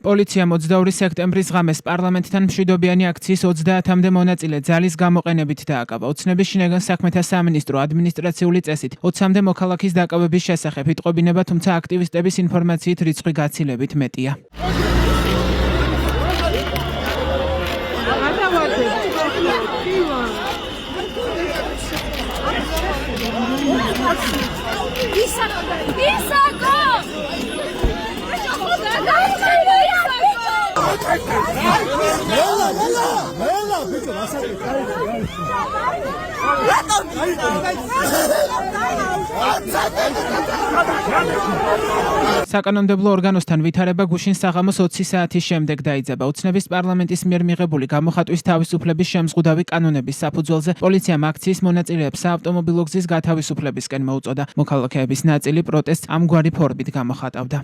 პოლიციამ 22 სექტემბრის ღამეს პარლამენტთან მშვიდობიანი აქციის 30-მდე მონაწილე ძალის გამოყენებით დააკავა. ოცნების შინაგან საქმეთა სამინისტრო ადმინისტრაციული წესით 20-მდე მოქალაქის დაკავების შესახებ იტყობინება, თუმცა აქტივისტების ინფორმაციით რიცხვი გაცილებით მეტია. საკანონმდებლო ორგანოსთან ვითარება გუშინ საღამოს 20 საათის შემდეგ დაიძაბა. ოცნების პარლამენტის მიერ მიღებული გამოხატვის თავისუფლების შემზღუდავი კანონების საფუძველზე პოლიციამ აქციის მონაწილეებს საავტომობილო გზის გათავისუფლებისკენ მოუწოდა. მოქალაქეების ნაწილი პროტესტს ამგვარი ფორმით გამოხატავდა.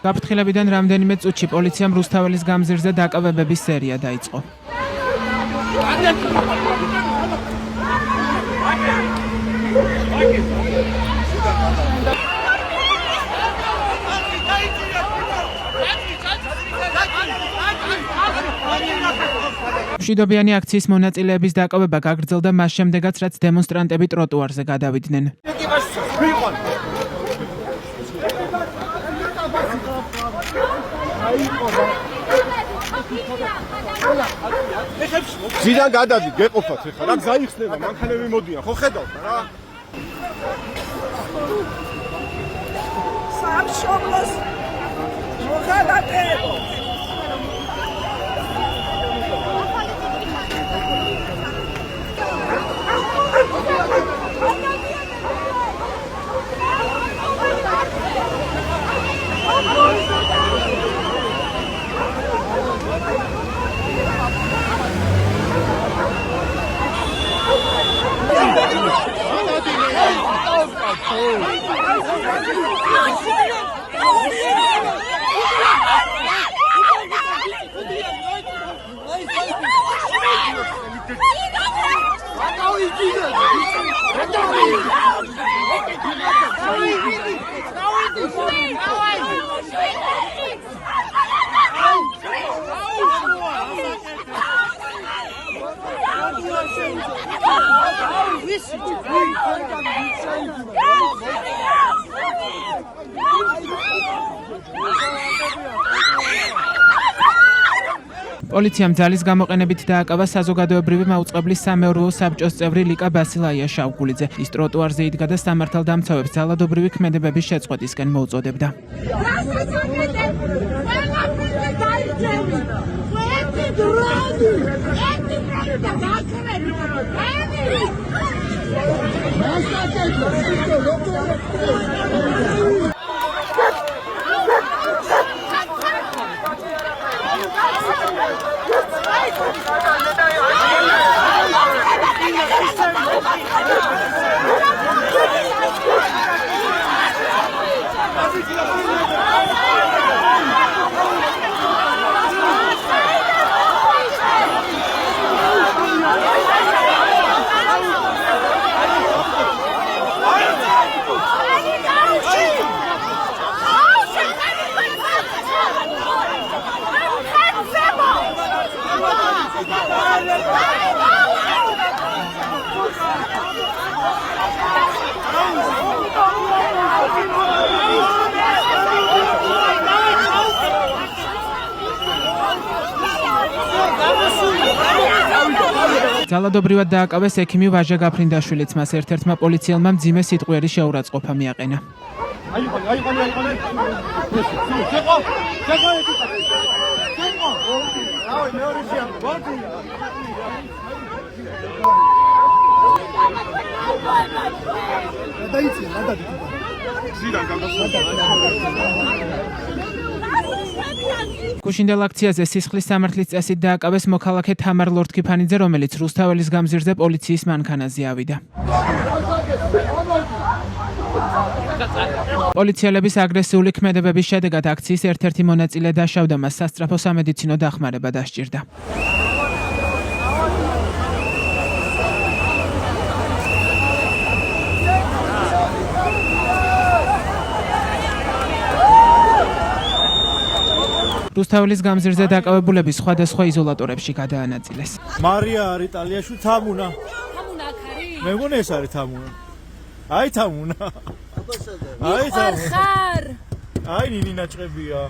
გაფრთხილებიდან რამდენიმე წუთში პოლიციამ რუსთაველის გამზირზე დაკავებების სერია დაიწყო. მშვიდობიანი აქციის მონაწილეების დაკავება გაგრძელდა მას შემდეგაც, რაც დემონსტრანტები ტროტუარზე გადავიდნენ. ზიდან გადადით, გეყოფათ ახლა, რა გაიხსნება, მანქანები მოდიან, ხო ხედავთ რა? სამშობლოს მოხალატეებო. პოლიციამ ძალის გამოყენებით დააკავა საზოგადოებრივი მაუწყებლის სამეურვეო საბჭოს წევრი ლიკა ბასილაია შავგულიძე. ის ტროტუარზე იდგა და სამართალდამცავებს ძალადობრივი ქმედებების შეწყვეტისკენ მოუწოდებდა. ძალადობრივად დააკავეს ექიმი ვაჟა გაფრინდაშვილიც. მას ერთ-ერთმა პოლიციელმა მძიმე სიტყვიერი შეურაცხყოფა მიაყენა. აი გუშინდელ აქციაზე სისხლის სამართლის წესით დააკავეს მოქალაქე თამარ ლორთქიფანიძე, რომელიც რუსთაველის გამზირზე პოლიციის მანქანაზე ავიდა. პოლიციელების აგრესიული ქმედებების შედეგად აქციის ერთ-ერთი მონაწილე დაშავდა, მას სასწრაფო სამედიცინო დახმარება დასჭირდა. რუსთაველის გამზირზე დაკავებულები სხვადასხვა იზოლატორებში გადაანაწილეს. მარია არის იტალიაში თამუნა. თამუნა აქ არის? მე მგონი ეს არის თამუნა. აი თამუნა. აი თამუნა. ხარ. აი ნინი ნაჭყებია.